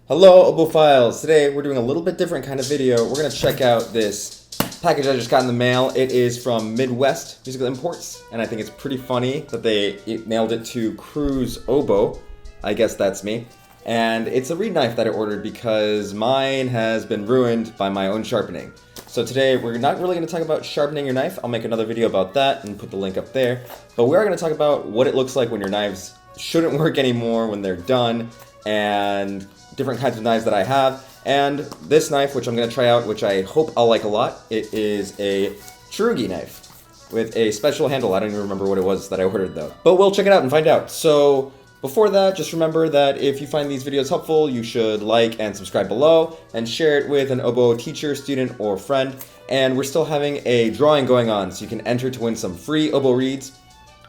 Hello, Oboefiles! Today we're doing a little bit different kind of video. We're going to check out this package I just got in the mail. It is from Midwest Musical Imports, and I think it's pretty funny that they mailed it to Cruise Oboe. I guess that's me. And it's a reed knife that I ordered because mine has been ruined by my own sharpening. So today we're not really going to talk about sharpening your knife. I'll make another video about that and put the link up there. But we are going to talk about what it looks like when your knives shouldn't work anymore, when they're done, and different kinds of knives that I have. And this knife, which I'm going to try out, which I hope I'll like a lot, it is a Charugi knife with a special handle. I don't even remember what it was that I ordered though. But we'll check it out and find out. So before that, just remember that if you find these videos helpful, you should like and subscribe below and share it with an Oboe teacher, student, or friend. And we're still having a drawing going on, so you can enter to win some free Oboe reads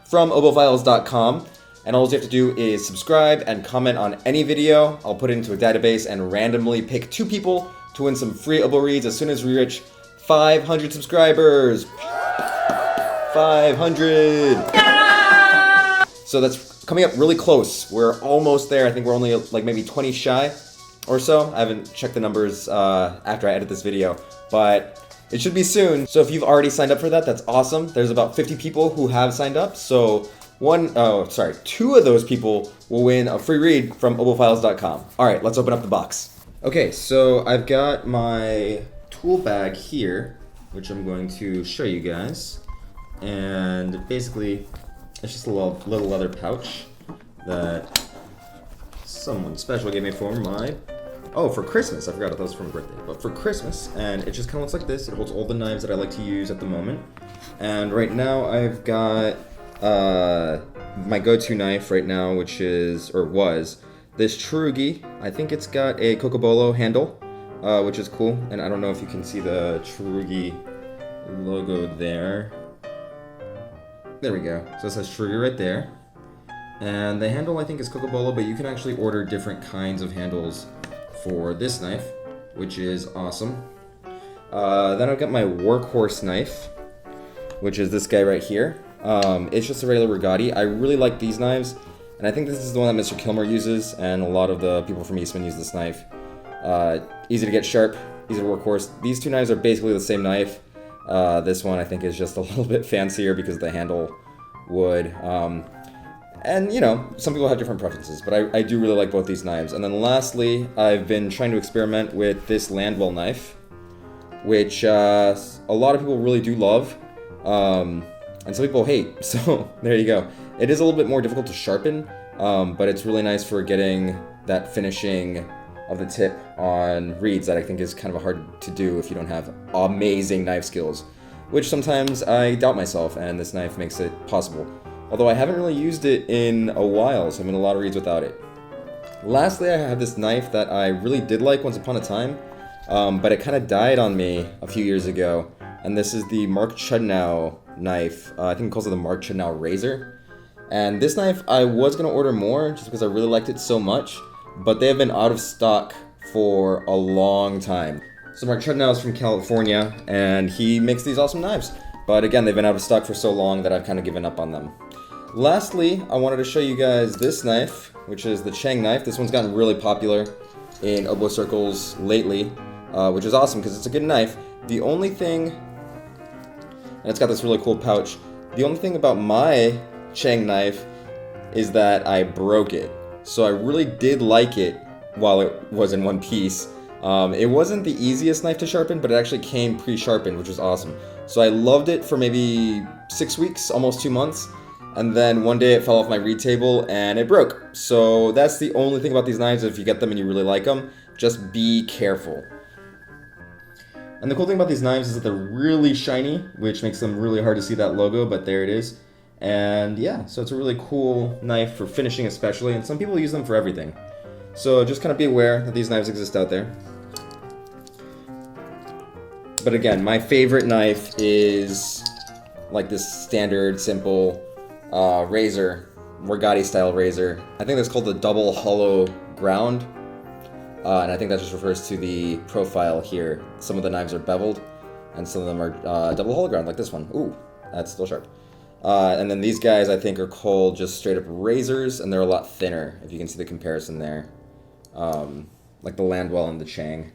from Oboefiles.com. And all you have to do is subscribe and comment on any video. I'll put it into a database and randomly pick 2 people to win some free Oboe reads as soon as we reach 500 subscribers. 500! Yeah! So that's coming up really close. We're almost there. I think we're only like maybe 20 shy or so. I haven't checked the numbers after I edit this video, but it should be soon. So if you've already signed up for that, that's awesome. There's about 50 people who have signed up, so 2 of those people will win a free read from Oboefiles.com. Alright, let's open up the box. Okay, so I've got my tool bag here, which I'm going to show you guys. And basically, it's just a little leather pouch that someone special gave me for my... Oh, for Christmas. I forgot that was for my birthday. But for Christmas, and it just kind of looks like this. It holds all the knives that I like to use at the moment. And right now I've got my go-to knife right now, which is, or was, this Charugi. I think it's got a Cocobolo handle, which is cool. And I don't know if you can see the Charugi logo there. There we go. So it says Charugi right there. And the handle I think is Cocobolo, but you can actually order different kinds of handles for this knife, which is awesome. Then I've got my workhorse knife, which is this guy right here. It's just a regular Rigati. I really like these knives, and I think this is the one that Mr. Kilmer uses, and a lot of the people from Eastman use this knife. Easy to get sharp, easy to workhorse. These 2 knives are basically the same knife. This one I think is just a little bit fancier because of the handle wood. And you know, some people have different preferences, but I do really like both these knives. And then lastly, I've been trying to experiment with this Landwell knife, which a lot of people really do love. And some people hate, so there you go. It is a little bit more difficult to sharpen, but it's really nice for getting that finishing of the tip on reeds that I think is kind of hard to do if you don't have amazing knife skills, which sometimes I doubt myself, and this knife makes it possible. Although I haven't really used it in a while, so I'm in a lot of reeds without it. Lastly, I have this knife that I really did like once upon a time, but it kind of died on me a few years ago, and this is the Mark Chudnow knife. I think it calls it the Mark Chudnow razor. And this knife I was going to order more just because I really liked it so much, but they have been out of stock for a long time. So Mark Chudnow is from California, and he makes these awesome knives. But again, they've been out of stock for so long that I've kind of given up on them. Lastly, I wanted to show you guys this knife, which is the Chang knife. This one's gotten really popular in Oboe circles lately, which is awesome because it's a good knife. The only thing... And it's got this really cool pouch. The only thing about my Chang knife is that I broke it. So I really did like it while it was in one piece. It wasn't the easiest knife to sharpen, but it actually came pre-sharpened, which was awesome. So I loved it for maybe 6 weeks, almost 2 months. And then one day it fell off my reed table and it broke. So that's the only thing about these knives. If you get them and you really like them, just be careful. And the cool thing about these knives is that they're really shiny, which makes them really hard to see that logo, but there it is. And yeah, so it's a really cool knife for finishing especially, and some people use them for everything. So just kind of be aware that these knives exist out there. But again, my favorite knife is like this standard, simple razor, Rigati style razor. I think that's called the double hollow ground. And I think that just refers to the profile here. Some of the knives are beveled, and some of them are double hollow ground, like this one. Ooh, that's still sharp. And then these guys, I think, are called just straight up razors, and they're a lot thinner, if you can see the comparison there. like the Landwell and the Chang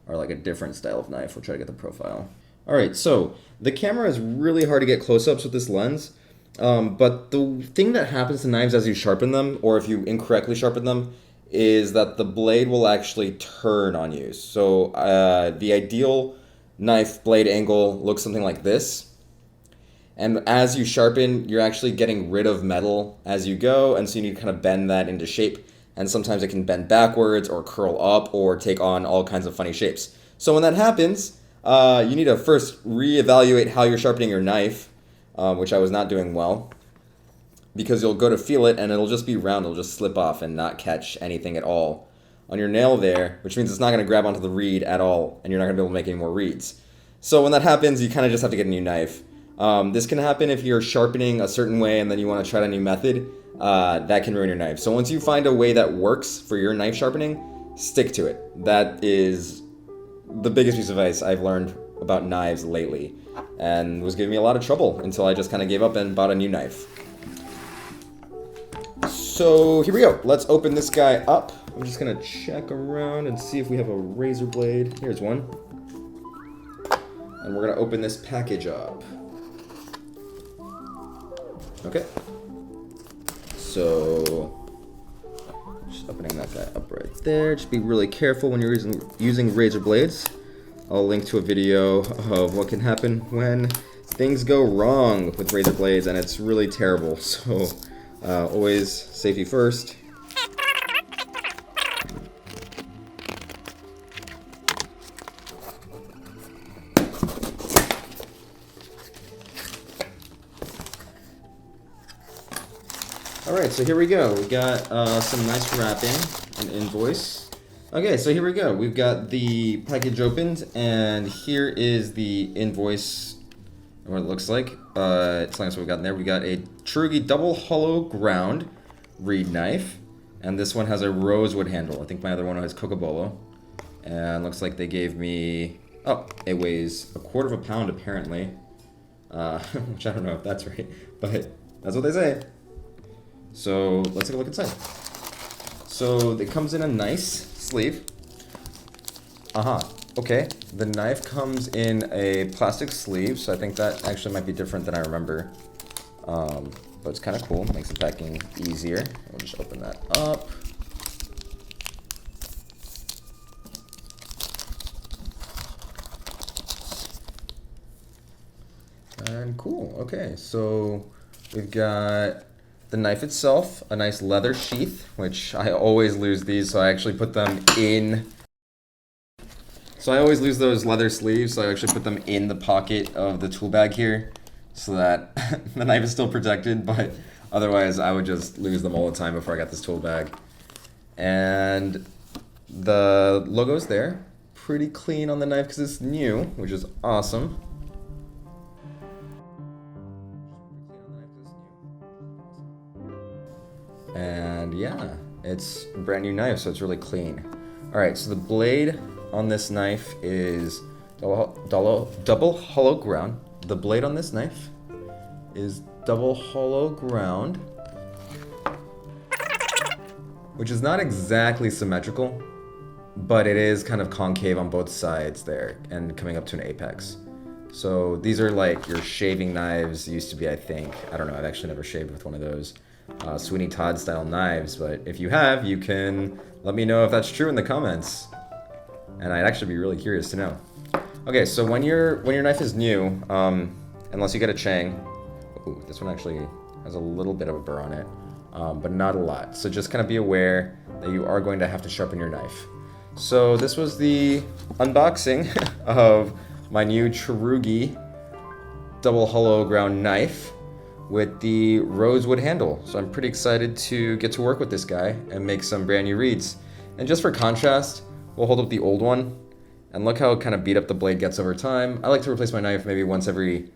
are like a different style of knife. We'll try to get the profile. All right, so the camera is really hard to get close-ups with this lens, but the thing that happens to knives as you sharpen them, or if you incorrectly sharpen them, is that the blade will actually turn on you. So the ideal knife blade angle looks something like this. And as you sharpen, you're actually getting rid of metal as you go, and so you need to kind of bend that into shape. And sometimes it can bend backwards or curl up or take on all kinds of funny shapes. So when that happens, you need to first reevaluate how you're sharpening your knife, which I was not doing well, because you'll go to feel it and it'll just be round, it'll just slip off and not catch anything at all on your nail there, which means it's not going to grab onto the reed at all, and you're not going to be able to make any more reeds. So when that happens, you kind of just have to get a new knife. This can happen if you're sharpening a certain way and then you want to try a new method. That can ruin your knife. So once you find a way that works for your knife sharpening, stick to it. That is the biggest piece of advice I've learned about knives lately, and was giving me a lot of trouble until I just kind of gave up and bought a new knife. So here we go. Let's open this guy up. I'm just gonna check around and see if we have a razor blade. Here's one. And we're gonna open this package up. Okay. So just opening that guy up right there. Just be really careful when you're using razor blades. I'll link to a video of what can happen when things go wrong with razor blades, and it's really terrible. So always safety first. Alright, so here we go. We got some nice wrapping, an invoice. Okay, so here we go. We've got the package opened, and here is the invoice and what it looks like. It's nice what we got in there. We got a Charugi double hollow ground reed knife, and this one has a rosewood handle. I think my other one has cocobolo. And looks like they gave me, oh, it weighs 1/4 pound apparently. Which I don't know if that's right, but that's what they say. So let's take a look inside. So it comes in a nice sleeve. Okay. The knife comes in a plastic sleeve, so I think that actually might be different than I remember. But it's kind of cool. Makes the packing easier. We'll just open that up. And cool. Okay, so we've got the knife itself, a nice leather sheath, which I always lose these, so I actually put them in. So I always lose those leather sleeves, so I actually put them in the pocket of the tool bag here, so that the knife is still protected, but otherwise I would just lose them all the time before I got this tool bag. And the logo's there, pretty clean on the knife because it's new, which is awesome. And yeah, it's a brand new knife, so it's really clean. All right, so the blade on this knife is double hollow ground. The blade on this knife is double hollow ground, which is not exactly symmetrical, but it is kind of concave on both sides there and coming up to an apex. So these are like your shaving knives used to be, I think. I don't know, I've actually never shaved with one of those. Sweeney Todd style knives, but if you have, you can let me know if that's true in the comments, and I'd actually be really curious to know. Okay, so when your knife is new, unless you get a Chang, ooh, this one actually has a little bit of a burr on it, but not a lot. So just kind of be aware that you are going to have to sharpen your knife. So this was the unboxing of my new Charugi double hollow ground knife with the rosewood handle. So I'm pretty excited to get to work with this guy and make some brand new reeds. And just for contrast, we'll hold up the old one and look how kind of beat up the blade gets over time. I like to replace my knife maybe once every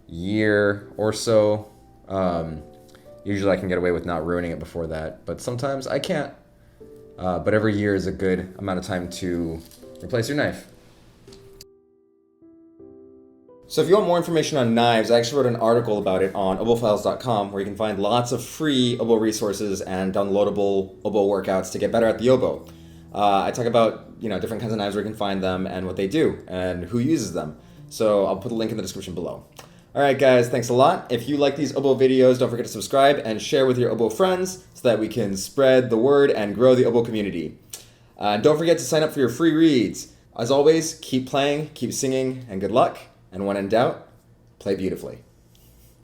year or so. Usually I can get away with not ruining it before that, but sometimes I can't. But every year is a good amount of time to replace your knife. So if you want more information on knives, I actually wrote an article about it on Oboefiles.com, where you can find lots of free oboe resources and downloadable oboe workouts to get better at the oboe. I talk about, you know, different kinds of knives where you can find them and what they do and who uses them. So I'll put a link in the description below. All right, guys, thanks a lot. If you like these Oboe videos, don't forget to subscribe and share with your Oboe friends so that we can spread the word and grow the Oboe community. Don't forget to sign up for your free reads. As always, keep playing, keep singing, and good luck. And when in doubt, play beautifully.